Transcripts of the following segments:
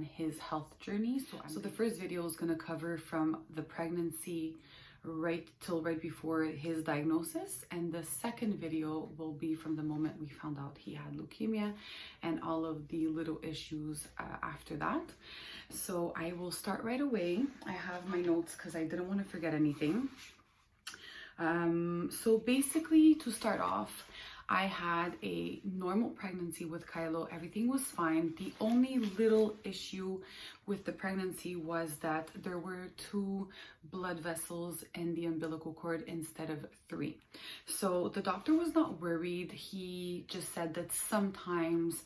his health journey. So the first video is going to cover from the pregnancy right before his diagnosis, and the second video will be from the moment we found out he had leukemia and all of the little issues after that. So I will start right away. I have my notes because I didn't want to forget anything. So basically, to start off, I had a normal pregnancy with Kylo. Everything was fine. The only little issue with the pregnancy was that there were 2 blood vessels in the umbilical cord instead of 3. So the doctor was not worried. He just said that sometimes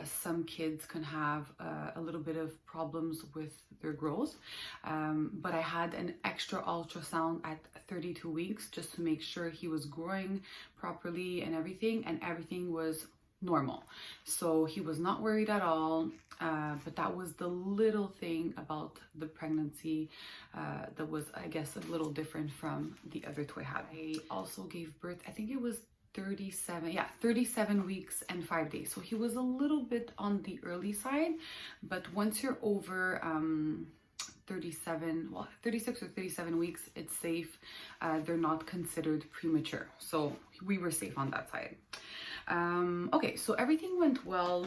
some kids can have a little bit of problems with their growth. But I had an extra ultrasound at 32 weeks just to make sure he was growing properly and everything was normal. So he was not worried at all. But that was the little thing about the pregnancy that was, I guess, a little different from the other 2 I had. I also gave birth, I think it was 37 weeks and 5 days. So he was a little bit on the early side, but once you're over 36 or 37 weeks, it's safe. They're not considered premature. So we were safe on that side. Okay, so everything went well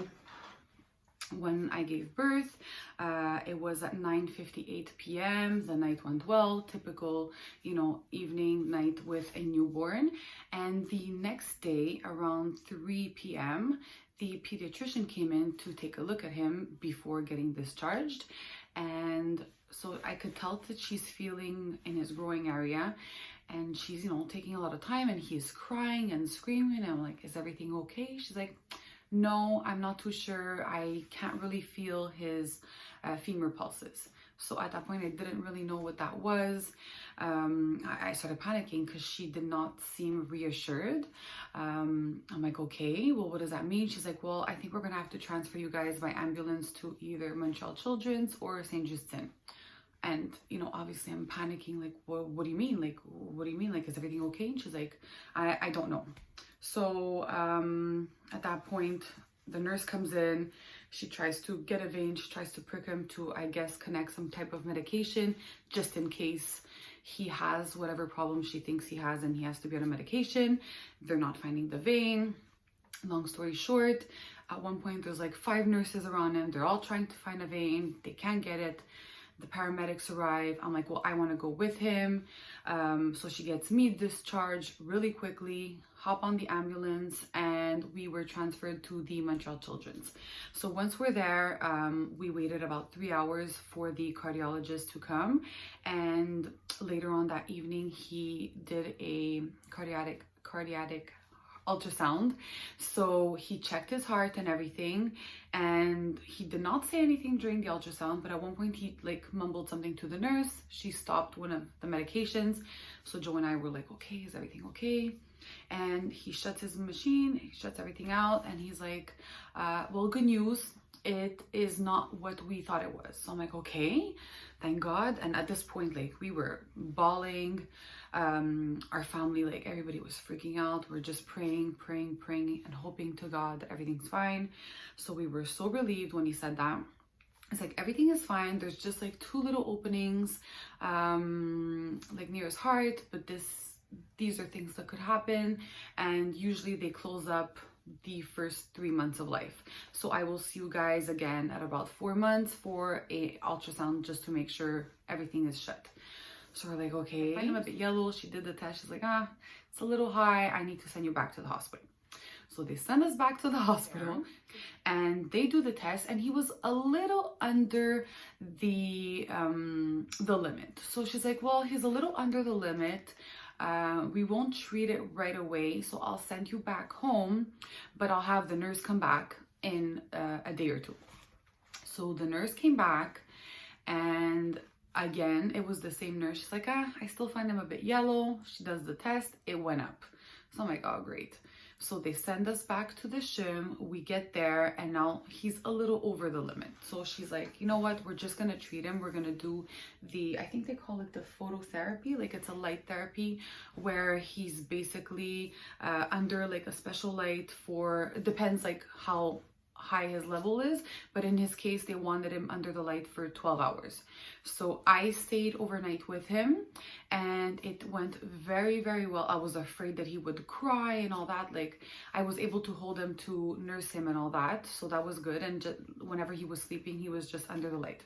when I gave birth. It was at 9:58 p.m. The night went well, typical, evening night with a newborn. And the next day around 3 p.m., the pediatrician came in to take a look at him before getting discharged. And so I could tell that she's feeling in his growing area, and she's, taking a lot of time, and he's crying and screaming. And I'm like, is everything okay? She's like, no, I'm not too sure. I can't really feel his femur pulses. So at that point, I didn't really know what that was. I started panicking because she did not seem reassured. I'm like, okay, well, what does that mean? She's like, well, I think we're going to have to transfer you guys by ambulance to either Montreal Children's or St. Justin. And, obviously I'm panicking, like, well, what do you mean? Like, what do you mean? Like, is everything okay? And she's like, I don't know. So at that point, the nurse comes in. She tries to get a vein. She tries to prick him to, I guess, connect some type of medication just in case he has whatever problem she thinks he has and he has to be on a medication. They're not finding the vein. Long story short, at one point there's like 5 nurses around him. They're all trying to find a vein. They can't get it. The paramedics arrive. I'm like, well, I want to go with him. So she gets me discharged really quickly, hop on the ambulance, and we were transferred to the Montreal Children's. So once we're there, we waited about 3 hours for the cardiologist to come. And later on that evening, he did a cardiac ultrasound. So he checked his heart and everything, and he did not say anything during the ultrasound, but at one point he mumbled something to the nurse. She stopped one of the medications. So Joe and I were like, okay, is everything okay? And he shuts his machine, he shuts everything out, and he's like, well, good news, it is not what we thought it was. So I'm like, okay, thank God. And at this point, we were bawling. Our family, everybody was freaking out. We're just praying and hoping to God that everything's fine. So we were so relieved when he said that. It's like, everything is fine. There's just 2 little openings, near his heart, but these are things that could happen. And usually they close up the first 3 months of life. So I will see you guys again at about 4 months for a ultrasound just to make sure everything is shut. So we're like, okay. I find him a bit yellow. She did the test. She's like, it's a little high. I need to send you back to the hospital. So they send us back to the hospital, and they do the test, and he was a little under the limit. So she's like, well, he's a little under the limit. We won't treat it right away. So I'll send you back home, but I'll have the nurse come back in a day or 2. So the nurse came back, and again, it was the same nurse. She's like, I still find him a bit yellow. She does the test. It went up. So I'm like, oh, great. So they send us back to the shim. We get there, and now he's a little over the limit. So she's like, you know what? We're just going to treat him. We're going to do I think they call it the phototherapy. It's a light therapy where he's basically under a special light it depends how high his level is, but in his case they wanted him under the light for 12 hours. So I stayed overnight with him and it went very, very well. I was afraid that he would cry and all that. Like, I was able to hold him, to nurse him and all that, so that was good. And just, whenever he was sleeping, he was just under the light.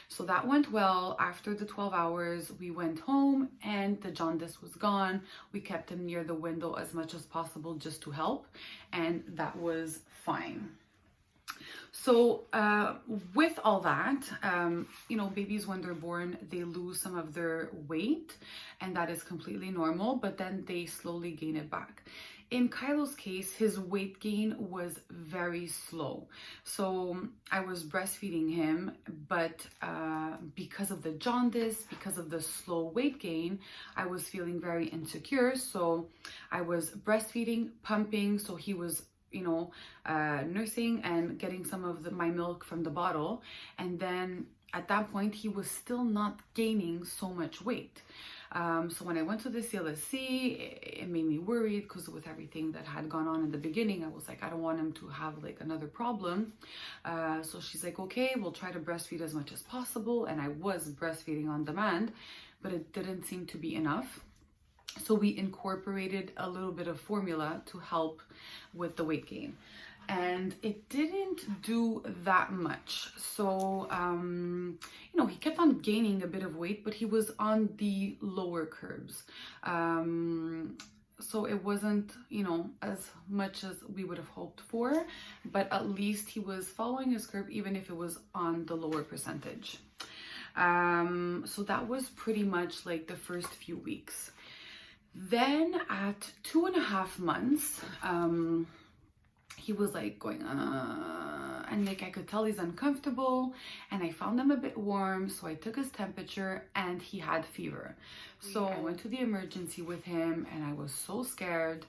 So that went well. After the 12 hours, we went home and the jaundice was gone. We kept him near the window as much as possible just to help, and that was fine. So with all that, you know, babies when they're born, they lose some of their weight, and that is completely normal, but then they slowly gain it back. In Kylo's case, his weight gain was very slow. So I was breastfeeding him, but because of the jaundice, because of the slow weight gain, I was feeling very insecure. So I was breastfeeding, pumping, so he was, you know, nursing and getting some of my milk from the bottle. And then at that point, he was still not gaining so much weight. So when I went to the CLSC, it made me worried because with everything that had gone on in the beginning, I was like, I don't want him to have like another problem. So she's like, okay, we'll try to breastfeed as much as possible. And I was breastfeeding on demand, but it didn't seem to be enough. So we incorporated a little bit of formula to help with the weight gain. And it didn't do that much. So, you know, he kept on gaining a bit of weight, but he was on the lower curbs. So it wasn't, you know, as much as we would have hoped for, but at least he was following his curve, even if it was on the lower percentage. So that was pretty much like the first few weeks. Then at 2.5 months, he was like going, and like I could tell he's uncomfortable, and I found him a bit warm, so I took his temperature and he had fever. So I went to the emergency with him and I was so scared.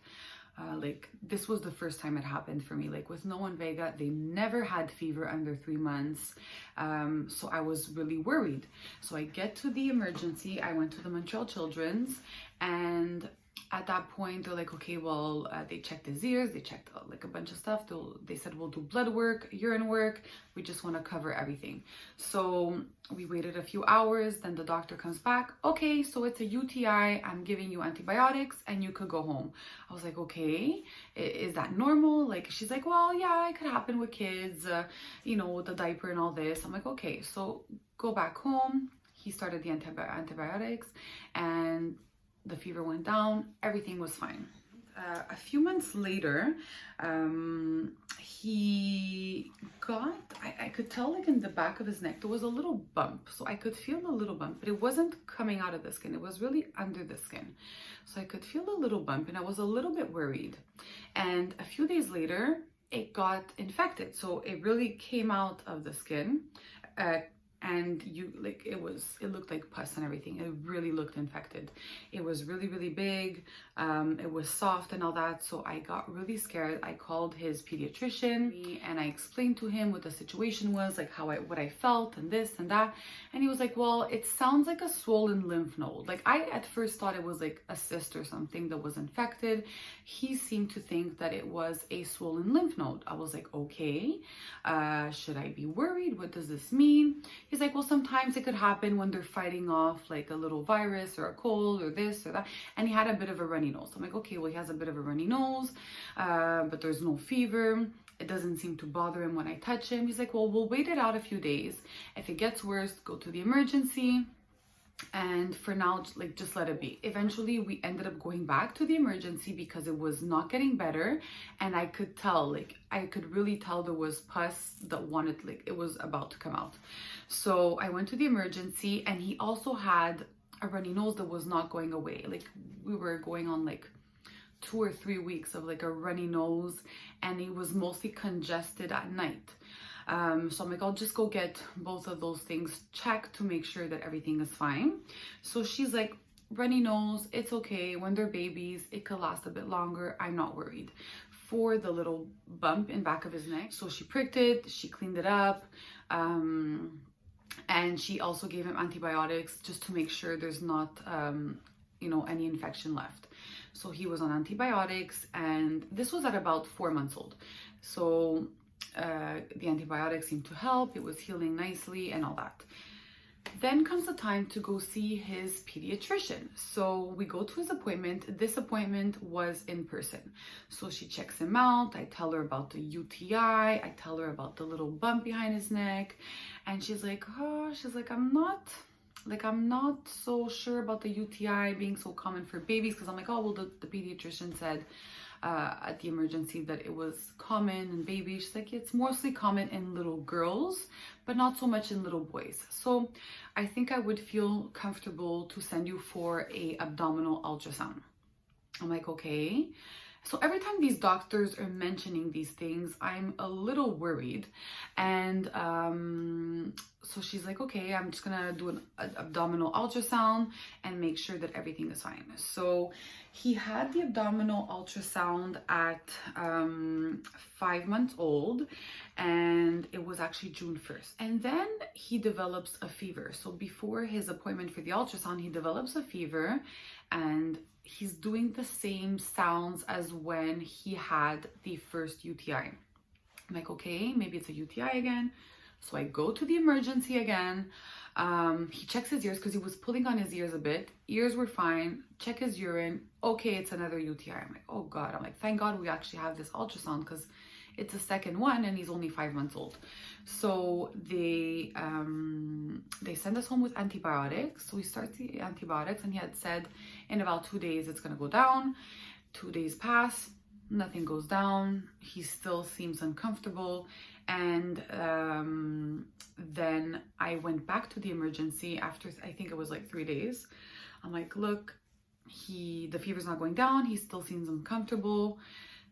Like, this was the first time it happened for me. Like, with No and Vega, they never had fever under 3 months. So I was really worried. So I get to the emergency. I went to the Montreal Children's, and at that point, they're like, okay, well, they checked his ears, they checked like a bunch of stuff. They said, we'll do blood work, urine work. We just want to cover everything. So we waited a few hours. Then the doctor comes back. Okay, so it's a UTI. I'm giving you antibiotics and you could go home. I was like, okay, is that normal? Like, she's like, well, yeah, it could happen with kids, you know, with the diaper and all this. I'm like, okay, so go back home. He started the antibiotics and the fever went down, everything was fine. A few months later, he got, I could tell like in the back of his neck, there was a little bump. So I could feel a little bump, but it wasn't coming out of the skin. It was really under the skin. So I could feel a little bump and I was a little bit worried. And a few days later, it got infected. So it really came out of the skin. And it looked like pus and everything. It really looked infected. It was really, really big. It was soft and all that. So I got really scared. I called his pediatrician and I explained to him what the situation was, like what I felt and this and that. And he was like, well, it sounds like a swollen lymph node. Like, I at first thought it was like a cyst or something that was infected. He seemed to think that it was a swollen lymph node. I was like, okay, should I be worried? What does this mean? He's like, well, sometimes it could happen when they're fighting off like a little virus or a cold or this or that. And he had a bit of a runny nose. I'm like, okay, well, he has a bit of a runny nose, but there's no fever. It doesn't seem to bother him when I touch him. He's like, well, we'll wait it out a few days. If it gets worse, go to the emergency. And for now, like, just let it be. Eventually, we ended up going back to the emergency because it was not getting better. And I could tell, like, I could really tell there was pus that wanted, like, it was about to come out. So I went to the emergency and he also had a runny nose that was not going away. Like, we were going on like 2 or 3 weeks of like a runny nose, and it was mostly congested at night. So I'm like, I'll just go get both of those things checked to make sure that everything is fine. So she's like, runny nose, it's okay. When they're babies, it could last a bit longer. I'm not worried. For the little bump in back of his neck, so she pricked it, she cleaned it up, and she also gave him antibiotics just to make sure there's not, you know, any infection left. So he was on antibiotics, and this was at about 4 months old. So The antibiotics seemed to help. It was healing nicely and all that. Then comes the time to go see his pediatrician. So we go to his appointment. This appointment was in person. So she checks him out. I tell her about the UTI. I tell her about the little bump behind his neck. And she's like, I'm not so sure about the UTI being so common for babies. Because I'm like, oh, well, the pediatrician said at the emergency that it was common in babies. She's like, it's mostly common in little girls, but not so much in little boys. So I think I would feel comfortable to send you for a abdominal ultrasound. I'm like, okay. So every time these doctors are mentioning these things, I'm a little worried. And so she's like, okay, I'm just gonna do an abdominal ultrasound and make sure that everything is fine. So he had the abdominal ultrasound at 5 months old, and it was actually June 1st. And then he develops a fever. So before his appointment for the ultrasound, he develops a fever, and he's doing the same sounds as when he had the first UTI. I'm like, okay, maybe it's a UTI again. So I go to the emergency again. He checks his ears because he was pulling on his ears a bit. Ears were fine. Check his urine. Okay, it's another UTI. I'm like, oh God. I'm like, thank God we actually have this ultrasound because it's a second one and he's only 5 months old. So they send us home with antibiotics. So we start the antibiotics, and he had said in about 2 days it's gonna go down. 2 days pass, nothing goes down. He still seems uncomfortable. And then I went back to the emergency after, I think it was like 3 days. I'm like, look, the fever's not going down. He still seems uncomfortable.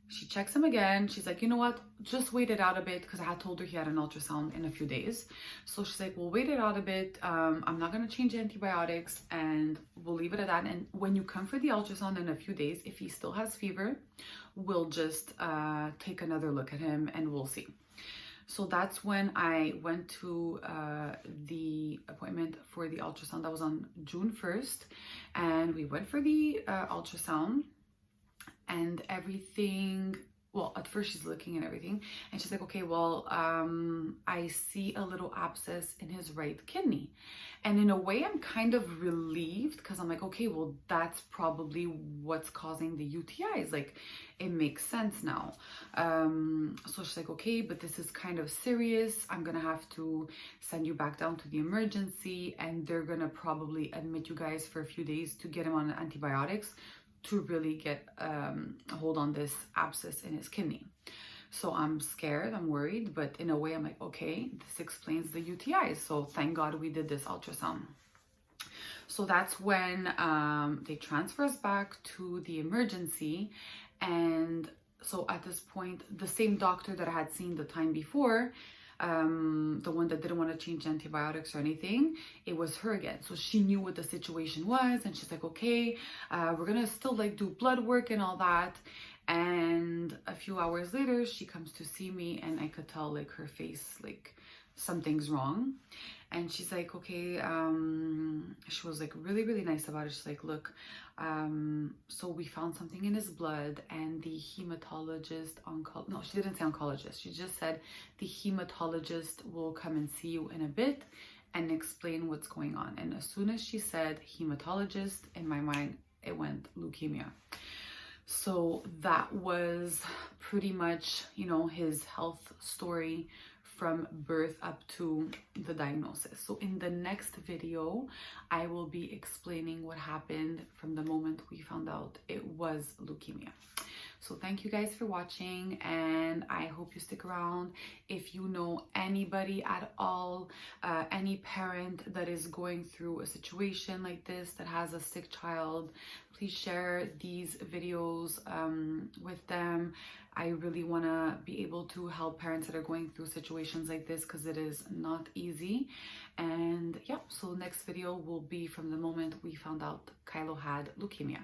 She checks him again. She's like, you know what? Just wait it out a bit, because I had told her he had an ultrasound in a few days. So she's like, we'll wait it out a bit. I'm not going to change antibiotics, and we'll leave it at that. And when you come for the ultrasound in a few days, if he still has fever, we'll just take another look at him and we'll see. So that's when I went to the appointment for the ultrasound. That was on June 1st. And we went for the ultrasound. And everything, well, at first she's looking at everything, and she's like, okay, well, I see a little abscess in his right kidney. And in a way, I'm kind of relieved, because I'm like, okay, well, that's probably what's causing the UTIs. Like, it makes sense now. So she's like, okay, but this is kind of serious. I'm gonna have to send you back down to the emergency, and they're gonna probably admit you guys for a few days to get him on antibiotics to really get a hold on this abscess in his kidney. So I'm scared, I'm worried, but in a way I'm like, okay, this explains the UTIs. So thank God we did this ultrasound. So that's when they transfer us back to the emergency. And so at this point, the same doctor that I had seen the time before, the one that didn't want to change antibiotics or anything, it was her again. So she knew what the situation was, and she's like, okay, we're gonna still like do blood work and all that. And a few hours later, she comes to see me, and I could tell like her face, like something's wrong. And she's like, okay, she was like really, really nice about it. She's like, look, so we found something in his blood, and the hematologist, no, she didn't say oncologist. She just said the hematologist will come and see you in a bit and explain what's going on. And as soon as she said hematologist, in my mind, it went leukemia. So that was pretty much, you know, his health story from birth up to the diagnosis. So in the next video, I will be explaining what happened from the moment we found out it was leukemia. So thank you guys for watching, and I hope you stick around. If you know anybody at all, any parent that is going through a situation like this, that has a sick child, please share these videos with them. I really want to be able to help parents that are going through situations like this, because it is not easy. And yeah, so next video will be from the moment we found out Kylo had leukemia.